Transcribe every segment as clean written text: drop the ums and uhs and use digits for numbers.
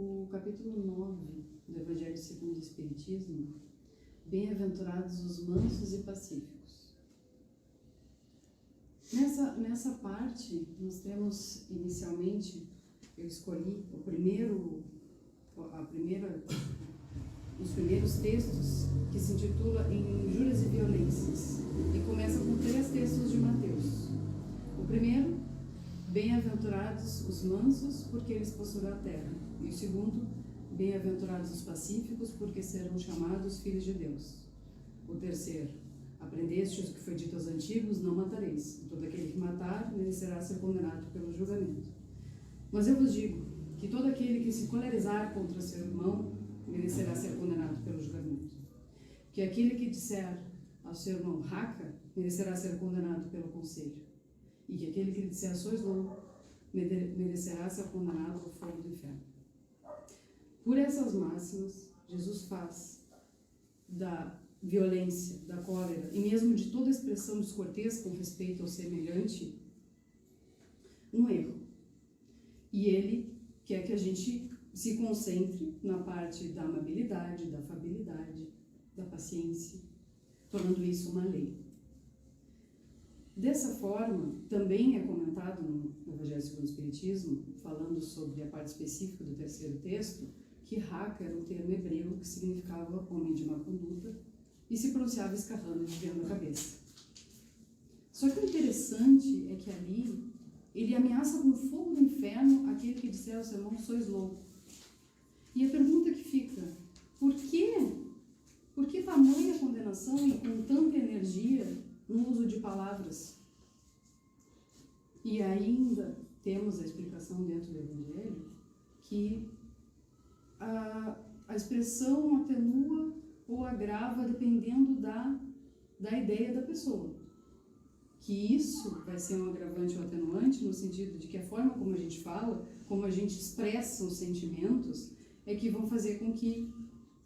o capítulo 9 do Evangelho segundo o Espiritismo, bem-aventurados os mansos e pacíficos. Nessa parte, nós temos inicialmente, eu escolhi os primeiros textos que se intitula Injúrias e Violências e começa com 3 textos de Mateus. O primeiro, bem-aventurados os mansos, porque eles possuirão a terra. E o segundo, bem-aventurados os pacíficos, porque serão chamados filhos de Deus. O terceiro, aprendestes o que foi dito aos antigos, não matareis. Todo aquele que matar merecerá ser condenado pelo julgamento. Mas eu vos digo que todo aquele que se colerizar contra seu irmão merecerá ser condenado pelo julgamento. Que aquele que disser ao seu irmão raca merecerá ser condenado pelo conselho. E que aquele que lhe disser sois louco merecerá ser condenado ao fogo do inferno. Por essas máximas, Jesus faz da violência, da cólera e mesmo de toda expressão descortês com respeito ao semelhante um erro. E ele quer que a gente se concentre na parte da amabilidade, da afabilidade, da paciência, tornando isso uma lei. Dessa forma, também é comentado no Evangelho segundo o Espiritismo, falando sobre a parte específica do terceiro texto, que raca era um termo hebreu que significava homem de má conduta e se pronunciava escarrando de dentro da cabeça. Só que o interessante é que ali ele ameaça com o fogo do inferno aquele que disser ao seu irmão, sois louco. E a pergunta que fica, por quê? Por que tamanha condenação e com tanta energia no uso de palavras? E ainda temos a explicação dentro do Evangelho que a expressão atenua ou agrava dependendo da ideia da pessoa. Que isso vai ser um agravante ou atenuante no sentido de que a forma como a gente fala, como a gente expressa os sentimentos, é que vão fazer com que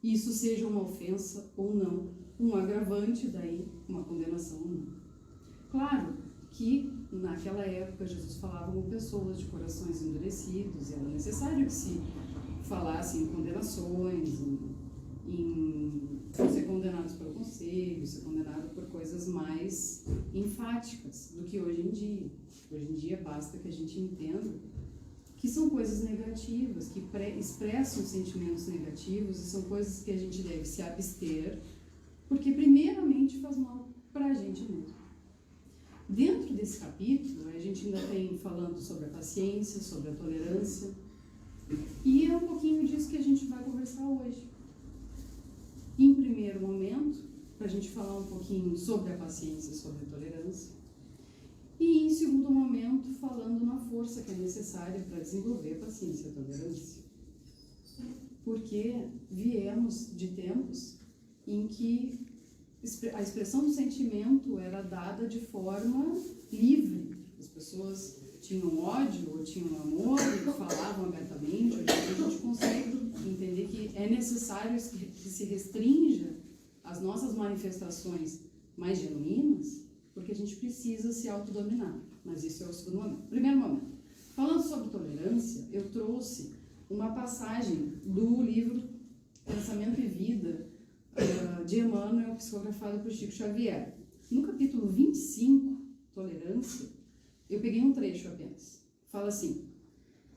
isso seja uma ofensa ou não, um agravante, daí uma condenação ou não. Claro que naquela época Jesus falava com pessoas de corações endurecidos e era necessário que se falasse em condenações, em ser condenados pelo conselho, ser condenado por coisas mais enfáticas do que hoje em dia. Hoje em dia basta que a gente entenda que são coisas negativas, que expressam sentimentos negativos e são coisas que a gente deve se abster, porque primeiramente faz mal para a gente mesmo. Dentro desse capítulo, a gente ainda tem falando sobre a paciência, sobre a tolerância, e é um pouquinho disso que a gente vai conversar hoje. Em primeiro momento, para a gente falar um pouquinho sobre a paciência e sobre a tolerância, e em segundo momento, falando na força que é necessária para desenvolver a paciência e a tolerância. Porque viemos de tempos em que a expressão do sentimento era dada de forma livre. As pessoas tinham ódio ou tinham amor e falavam abertamente. Hoje a gente consegue entender que é necessário que se restrinja as nossas manifestações mais genuínas, porque a gente precisa se autodominar. Mas isso é o segundo momento. Primeiro momento. Falando sobre tolerância, eu trouxe uma passagem do livro Pensamento e Vida, de Emmanuel, psicografado por Chico Xavier. No capítulo 25, Tolerância, eu peguei um trecho apenas. Fala assim: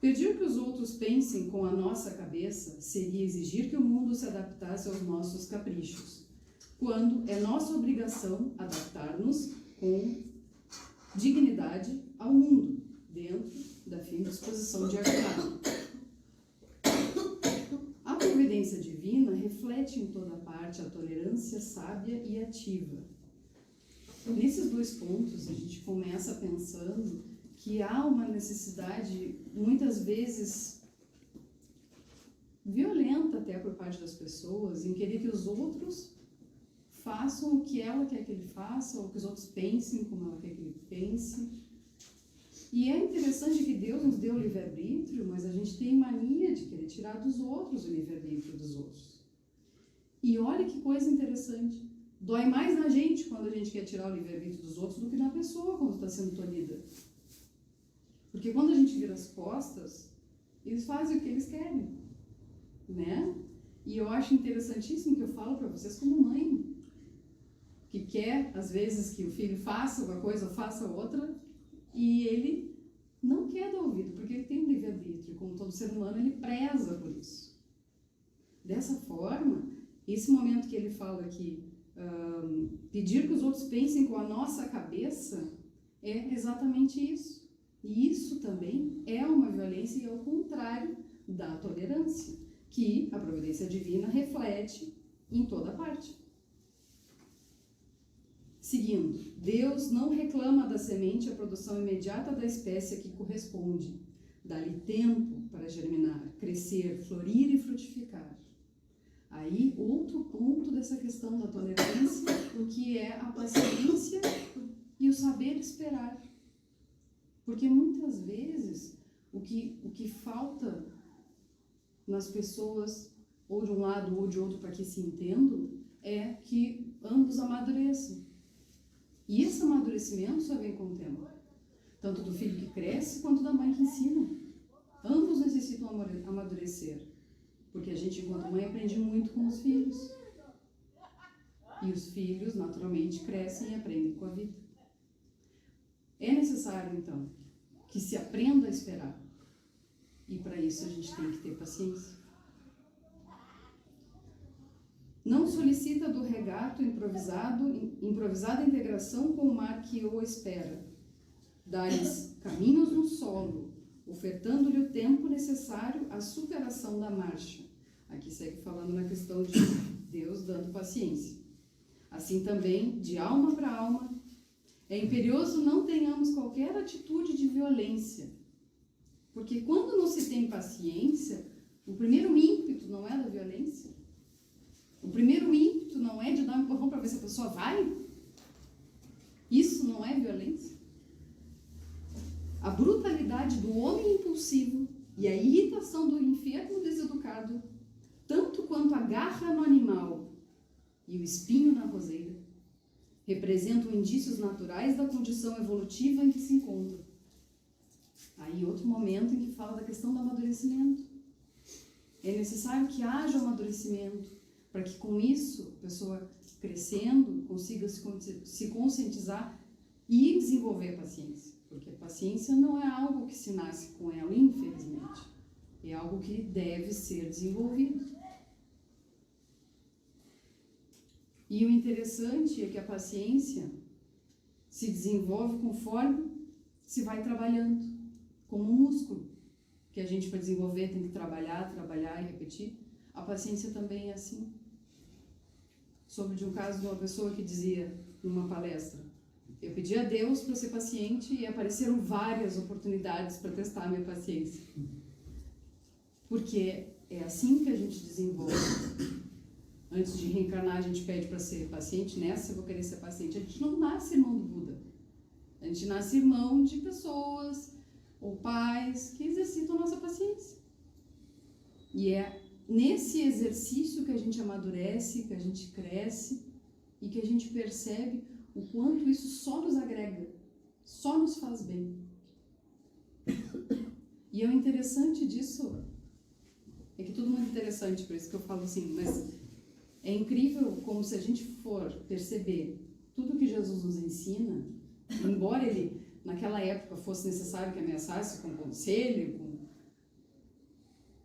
pedir que os outros pensem com a nossa cabeça seria exigir que o mundo se adaptasse aos nossos caprichos, quando é nossa obrigação adaptar-nos com dignidade ao mundo, dentro da firme disposição de ajudar. A providência divina reflete em toda parte a tolerância sábia e ativa. Nesses 2 pontos, a gente começa pensando que há uma necessidade, muitas vezes violenta até por parte das pessoas, em querer que os outros façam o que ela quer que ele faça, ou que os outros pensem como ela quer que ele pense. E é interessante que Deus nos deu o livre-arbítrio, mas a gente tem mania de querer tirar dos outros o livre-arbítrio dos outros. E olha que coisa interessante. Dói mais na gente quando a gente quer tirar o livre-arbítrio dos outros do que na pessoa quando está sendo tolhida. Porque quando a gente vira as costas, eles fazem o que eles querem. eu acho interessantíssimo que eu falo para vocês como mãe, que quer, às vezes, que o filho faça uma coisa ou faça outra, e ele não quer dar ouvido, porque ele tem um livre-arbítrio, como todo ser humano, ele preza por isso. Dessa forma, esse momento que ele fala aqui, pedir que os outros pensem com a nossa cabeça, é exatamente isso. E isso também é uma violência e é o contrário da tolerância, que a providência divina reflete em toda parte. Seguindo, Deus não reclama da semente a produção imediata da espécie a que corresponde. Dá-lhe tempo para germinar, crescer, florir e frutificar. Aí, outro ponto dessa questão da tolerância, que é a paciência e o saber esperar. Porque muitas vezes o que falta nas pessoas, ou de um lado ou de outro, para que se entendam, é que ambos amadureçam. E esse amadurecimento só vem com o tempo. Tanto do filho que cresce, quanto da mãe que ensina. Ambos necessitam amadurecer. Porque a gente, enquanto mãe, aprende muito com os filhos. E os filhos, naturalmente, crescem e aprendem com a vida. É necessário, então, que se aprenda a esperar. E para isso a gente tem que ter paciência. Não solicita do regato improvisada integração com o mar que o espera. Dá-lhes caminhos no solo, ofertando-lhe o tempo necessário à superação da marcha. Aqui segue falando na questão de Deus dando paciência. Assim também, de alma para alma, é imperioso não tenhamos qualquer atitude de violência. Porque quando não se tem paciência, o primeiro ímpeto não é da violência. O primeiro ímpeto não é de dar um empurrão para ver se a pessoa vai. Isso não é violência. A brutalidade do homem impulsivo e a irritação do enfermo deseducado, tanto quanto a garra no animal e o espinho na roseira, representam indícios naturais da condição evolutiva em que se encontra. Aí outro momento em que fala da questão do amadurecimento. É necessário que haja amadurecimento, para que com isso a pessoa crescendo consiga se conscientizar e desenvolver a paciência. Porque a paciência não é algo que se nasce com ela, infelizmente. É algo que deve ser desenvolvido. E o interessante é que a paciência se desenvolve conforme se vai trabalhando, como um músculo, que a gente para desenvolver tem que trabalhar e repetir. A paciência também é assim. Soube de um caso de uma pessoa que dizia numa palestra: eu pedi a Deus para ser paciente e apareceram várias oportunidades para testar a minha paciência. Porque é assim que a gente desenvolve. Antes de reencarnar, a gente pede para ser paciente. Nessa, eu vou querer ser paciente. A gente não nasce irmão do Buda. A gente nasce irmão de pessoas ou pais que exercitam a nossa paciência. E é nesse exercício que a gente amadurece, que a gente cresce e que a gente percebe o quanto isso só nos agrega, só nos faz bem. E o interessante disso é que tudo muito interessante, por isso que eu falo assim, mas é incrível como se a gente for perceber tudo que Jesus nos ensina, embora ele naquela época fosse necessário que ameaçasse com conselho,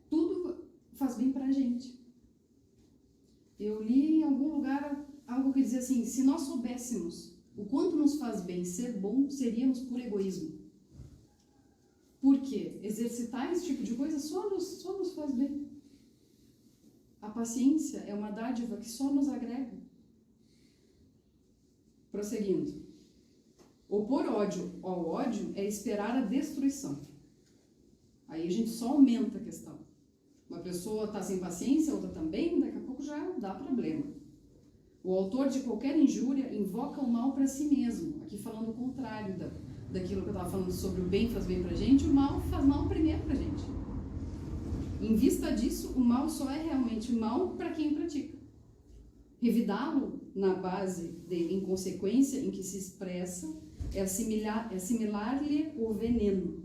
tudo faz bem pra gente. Eu li em algum lugar algo que dizia assim: se nós soubéssemos o quanto nos faz bem ser bom, seríamos por egoísmo. Por quê? Exercitar esse tipo de coisa só nos faz bem. A paciência é uma dádiva que só nos agrega. Prosseguindo. Opor ódio ao ódio é esperar a destruição. Aí a gente só aumenta a questão. Uma pessoa está sem paciência, outra também, daqui a pouco já dá problema. O autor de qualquer injúria invoca o mal para si mesmo. Aqui falando o contrário daquilo que eu estava falando sobre o bem faz bem para a gente, o mal faz mal primeiro para a gente. Em vista disso, o mal só é realmente mal para quem pratica. Revidá-lo na base de inconsequência em que se expressa é assimilar-lhe o veneno.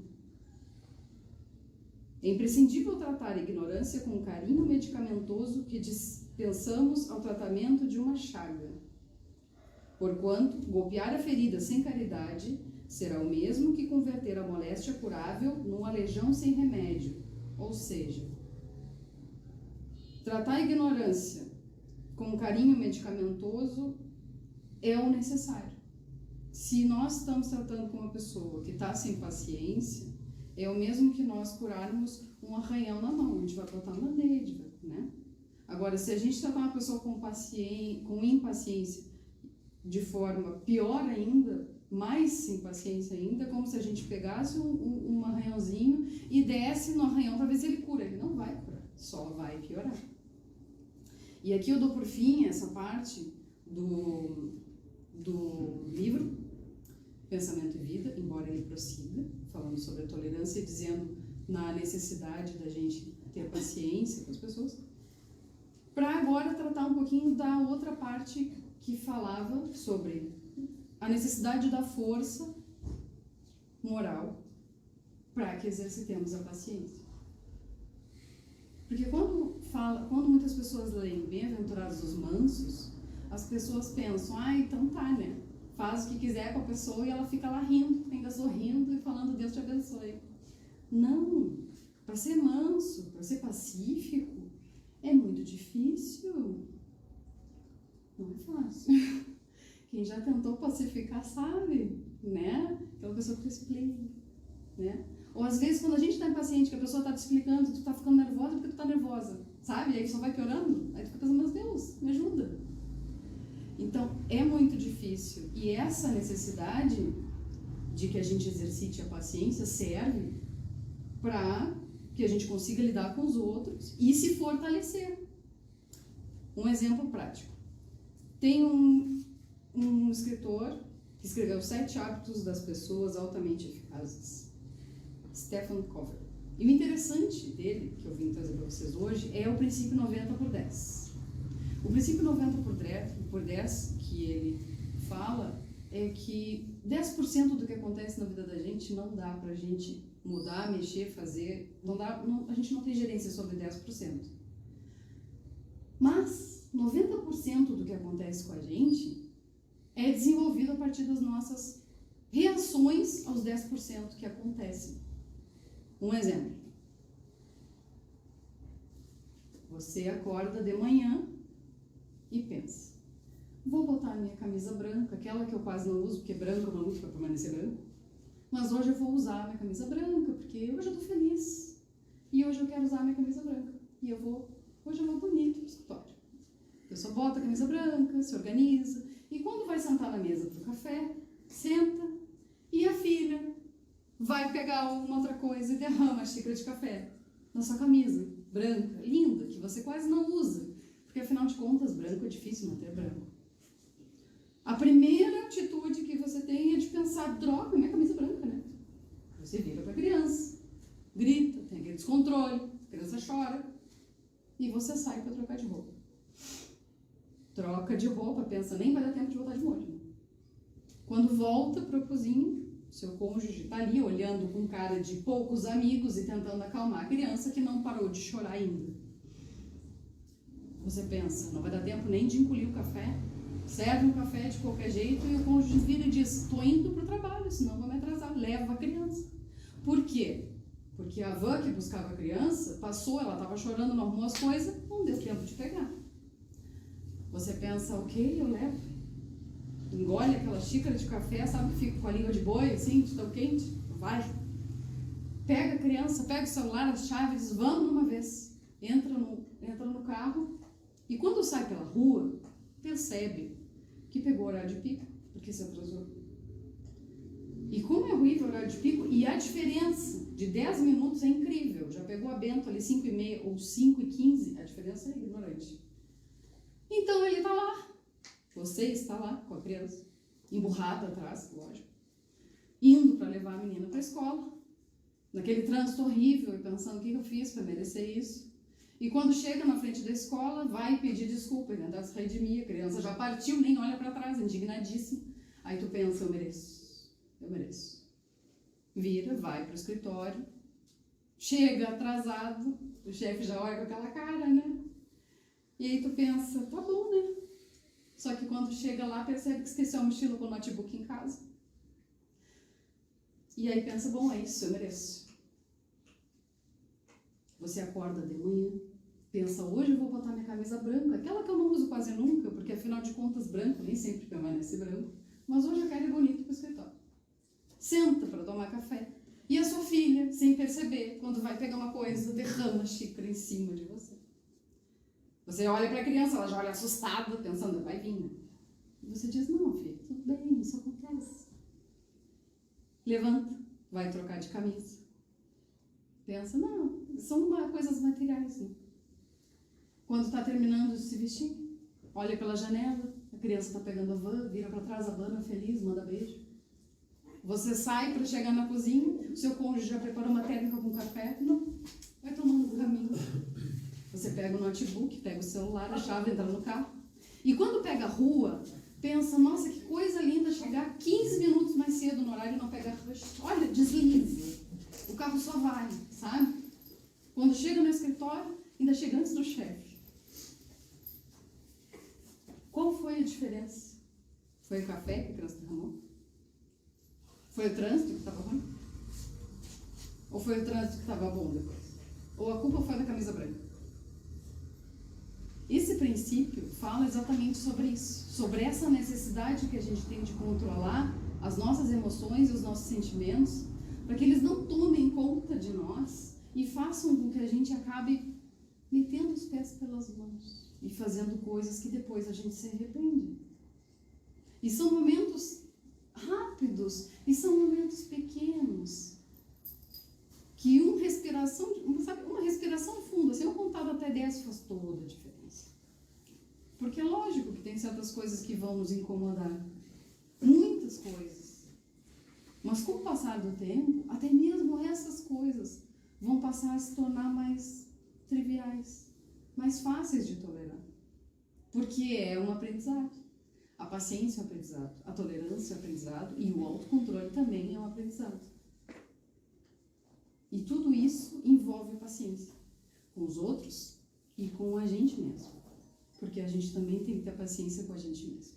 É imprescindível tratar a ignorância com o carinho medicamentoso que dispensamos ao tratamento de uma chaga. Porquanto, golpear a ferida sem caridade será o mesmo que converter a moléstia curável num aleijão sem remédio. Ou seja, tratar a ignorância com carinho medicamentoso é o necessário. Se nós estamos tratando com uma pessoa que está sem paciência, é o mesmo que nós curarmos um arranhão na mão. A gente vai botar um band-aid, né? Agora, se a gente tratar uma pessoa com impaciência de forma pior ainda, mais impaciência ainda, como se a gente pegasse um arranhãozinho e desse no arranhão para ver se ele cura. Ele não vai curar, só vai piorar. E aqui eu dou por fim essa parte do livro Pensamento e Vida, embora ele prossiga, falando sobre a tolerância e dizendo na necessidade da gente ter paciência com as pessoas, para agora tratar um pouquinho da outra parte que falava sobre a necessidade da força moral para que exercitemos a paciência. Porque quando muitas pessoas leem Bem-aventurados os mansos, as pessoas pensam, então tá, né? Faz o que quiser com a pessoa e ela fica lá rindo, ainda sorrindo e falando Deus te abençoe. Não, para ser manso, para ser pacífico, é muito difícil. Não é fácil. Quem já tentou pacificar sabe, né? Aquela pessoa que tu explica, né? Ou às vezes quando a gente está impaciente, que a pessoa está te explicando, tu está ficando nervosa porque tu está nervosa, sabe? E aí só vai piorando, aí tu fica pensando, meu Deus, me ajuda. Então, é muito difícil. E essa necessidade de que a gente exercite a paciência serve para que a gente consiga lidar com os outros e se fortalecer. Um exemplo prático. Tem um escritor que escreveu 7 Hábitos das Pessoas Altamente Eficazes, Stephen Covey. E o interessante dele, que eu vim trazer para vocês hoje, é o princípio 90/10. O princípio 90/10 que ele fala é que 10% do que acontece na vida da gente não dá pra gente mudar, mexer, fazer, a gente não tem gerência sobre 10%. Mas 90% do que acontece com a gente é desenvolvido a partir das nossas reações aos 10% que acontecem. Um exemplo. Você acorda de manhã e pensa, vou botar a minha camisa branca, aquela que eu quase não uso, porque branca eu não uso para permanecer branco, mas hoje eu vou usar a minha camisa branca, porque hoje eu estou feliz, e hoje eu quero usar a minha camisa branca, e hoje eu vou bonito no escritório. A pessoa bota a camisa branca, se organiza, e quando vai sentar na mesa para o café, senta, e a filha vai pegar alguma outra coisa e derrama a xícara de café na sua camisa branca, linda, que você quase não usa, porque afinal de contas, branco é difícil manter branco. A primeira atitude que você tem é de pensar, droga, minha camisa branca, né? Você vira para a criança, grita, tem aquele descontrole, a criança chora, e você sai para trocar de roupa. Troca de roupa, pensa, nem vai dar tempo de voltar de molho. Né? Quando volta para a cozinha, seu cônjuge está ali olhando com cara de poucos amigos e tentando acalmar a criança que não parou de chorar ainda. Você pensa, não vai dar tempo nem de engolir o café, serve um café de qualquer jeito e o cônjuge vira e diz, estou indo para o trabalho, senão vou me atrasar, leva a criança. Por quê? Porque a van que buscava a criança passou, ela estava chorando, não arrumou as coisas, não deu tempo de pegar. Você pensa, ok, eu levo. Engole aquela xícara de café, sabe que fica com a língua de boi, assim, de tão quente? Vai. Pega a criança, pega o celular, as chaves, vamos de uma vez. Entra no carro e quando sai pela rua, percebe que pegou o horário de pico, porque se atrasou. E como é horrível o horário de pico, e a diferença de 10 minutos é incrível. Já pegou a Bento ali 5h30 ou 5h15, a diferença é ignorante. Então ele está lá. Você está lá com a criança, emburrada atrás, lógico, indo para levar a menina para a escola, naquele trânsito horrível e pensando o que eu fiz para merecer isso. E quando chega na frente da escola, vai pedir desculpa, tentar se redimir, a criança já partiu, nem olha para trás, indignadíssima. Aí tu pensa, eu mereço. Vira, vai para o escritório, chega atrasado, o chefe já olha com aquela cara, né? E aí tu pensa, tá bom, né? Só que quando chega lá, percebe que esqueceu a mochila com o notebook em casa. E aí pensa, bom, é isso, eu mereço. Você acorda de manhã, pensa, hoje eu vou botar minha camisa branca, aquela que eu não uso quase nunca, porque afinal de contas branco nem sempre permanece branco, mas hoje eu quero ir bonito pro escritório. Senta para tomar café. E a sua filha, sem perceber, quando vai pegar uma coisa, derrama a xícara em cima de você. Você olha para a criança, ela já olha assustada, pensando, vai vir. E você diz, não, filho, tudo bem, isso acontece. Levanta, vai trocar de camisa. Pensa, não, são coisas materiais. Né? Quando está terminando de se vestir, olha pela janela, a criança está pegando a van, vira para trás a van, feliz, manda beijo. Você sai para chegar na cozinha, o seu cônjuge já preparou uma térmica com café, não, vai tomando o caminho. Você pega o notebook, pega o celular, a chave, entra no carro. E quando pega a rua, pensa, nossa, que coisa linda chegar 15 minutos mais cedo no horário e não pegar rush. Olha, desliza. O carro só vai, sabe? Quando chega no escritório, ainda chega antes do chefe. Qual foi a diferença? Foi o café que a criança derramou? Foi o trânsito que estava ruim? Ou foi o trânsito que estava bom depois? Ou a culpa foi da camisa branca? Esse princípio fala exatamente sobre isso, sobre essa necessidade que a gente tem de controlar as nossas emoções e os nossos sentimentos, para que eles não tomem conta de nós e façam com que a gente acabe metendo os pés pelas mãos e fazendo coisas que depois a gente se arrepende. E são momentos rápidos e são momentos pequenos que uma respiração funda, assim, eu contado até 10 faz toda a diferença. Porque é lógico que tem certas coisas que vão nos incomodar, muitas coisas. Mas com o passar do tempo, até mesmo essas coisas vão passar a se tornar mais triviais, mais fáceis de tolerar. Porque é um aprendizado. A paciência é um aprendizado, a tolerância é um aprendizado e o autocontrole também é um aprendizado. E tudo isso envolve a paciência com os outros e com a gente mesmo. Porque a gente também tem que ter paciência com a gente mesmo.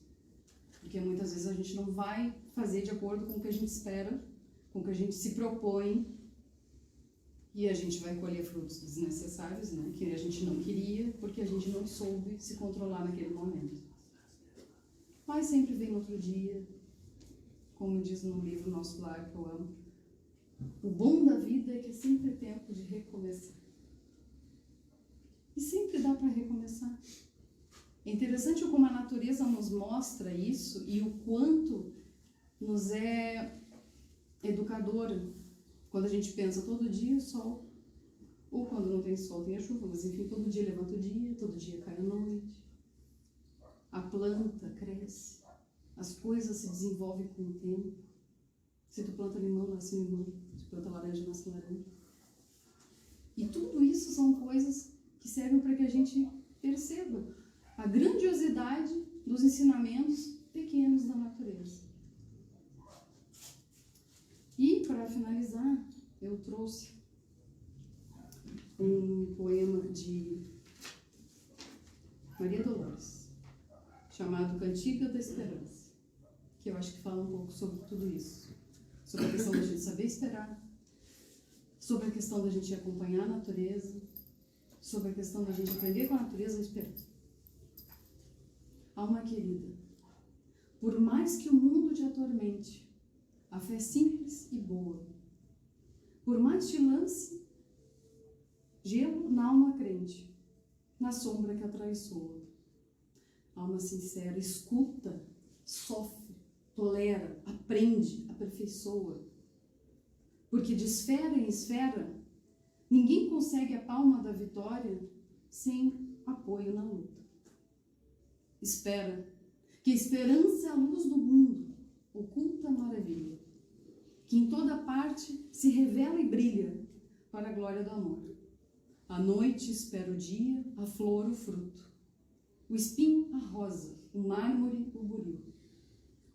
Porque muitas vezes a gente não vai fazer de acordo com o que a gente espera, com o que a gente se propõe, e a gente vai colher frutos desnecessários, né? Que a gente não queria, porque a gente não soube se controlar naquele momento. Mas sempre vem outro dia, como diz no livro Nosso Lar, que eu amo. O bom da vida é que é sempre tempo de recomeçar. E sempre dá para recomeçar. É interessante como a natureza nos mostra isso e o quanto nos é educadora. Quando a gente pensa todo dia o sol, ou quando não tem sol tem a chuva, mas enfim, todo dia levanta o dia, todo dia cai a noite. A planta cresce, as coisas se desenvolvem com o tempo. Se tu planta limão, nasce limão. Se tu planta laranja, nasce laranja. E tudo isso são coisas que servem para que a gente perceba a grandiosidade dos ensinamentos pequenos da natureza. E, para finalizar, eu trouxe um poema de Maria Dolores, chamado Cantiga da Esperança, que eu acho que fala um pouco sobre tudo isso. Sobre a questão da gente saber esperar, sobre a questão da gente acompanhar a natureza, sobre a questão da gente aprender com a natureza a esperar. Alma querida, por mais que o mundo te atormente, a fé simples e boa, por mais te lance gelo na alma crente, na sombra que atraiçoa. Alma sincera, escuta, sofre, tolera, aprende, aperfeiçoa. Porque de esfera em esfera, ninguém consegue a palma da vitória sem apoio na luta. Espera, que a esperança é a luz do mundo, oculta a maravilha, que em toda parte se revela e brilha para a glória do amor. A noite espera o dia, a flor o fruto, o espinho a rosa, o mármore o buril.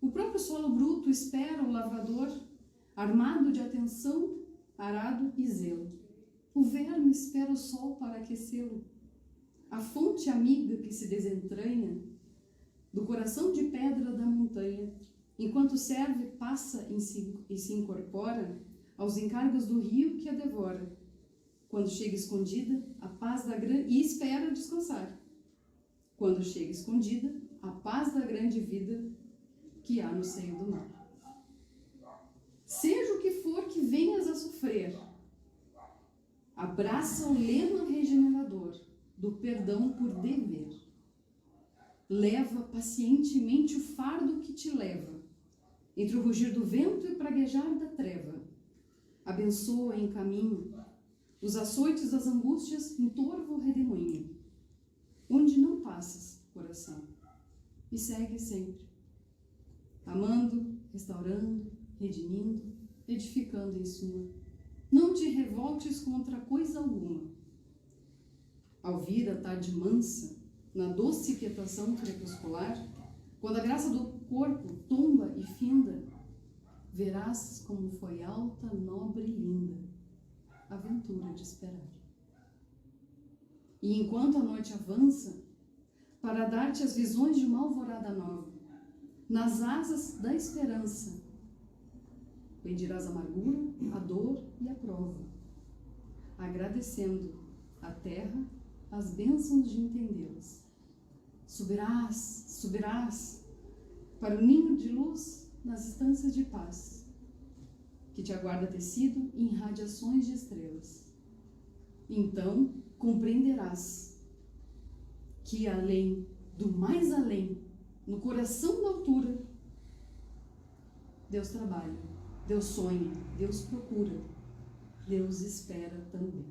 O próprio solo bruto espera o lavrador, armado de atenção, arado e zelo. O verme espera o sol para aquecê-lo. A fonte amiga que se desentranha do coração de pedra da montanha, enquanto o serve passa e se incorpora aos encargos do rio que a devora. Quando chega escondida, a paz da grande... E espera descansar. Quando chega escondida, a paz da grande vida que há no seio do mar. Seja o que for que venhas a sofrer, abraça o lema regenerador do perdão por dever. Leva pacientemente o fardo que te leva, entre o rugir do vento e o praguejar da treva. Abençoa em caminho os açoites das angústias em torvo redemoinho, onde não passas, coração, e segue sempre, amando, restaurando, redimindo, edificando em suma. Não te revoltes contra coisa alguma. Ao vir a tarde mansa, na doce quietação crepuscular, quando a graça do corpo tomba e finda, verás como foi alta, nobre e linda a aventura de esperar. E enquanto a noite avança, para dar-te as visões de uma alvorada nova, nas asas da esperança, bendirás a amargura, a dor e a prova, agradecendo à terra as bênçãos de entendê-las. Subirás para o ninho de luz nas estâncias de paz, que te aguarda tecido em radiações de estrelas. Então compreenderás que além do mais além, no coração da altura, Deus trabalha, Deus sonha, Deus procura, Deus espera também.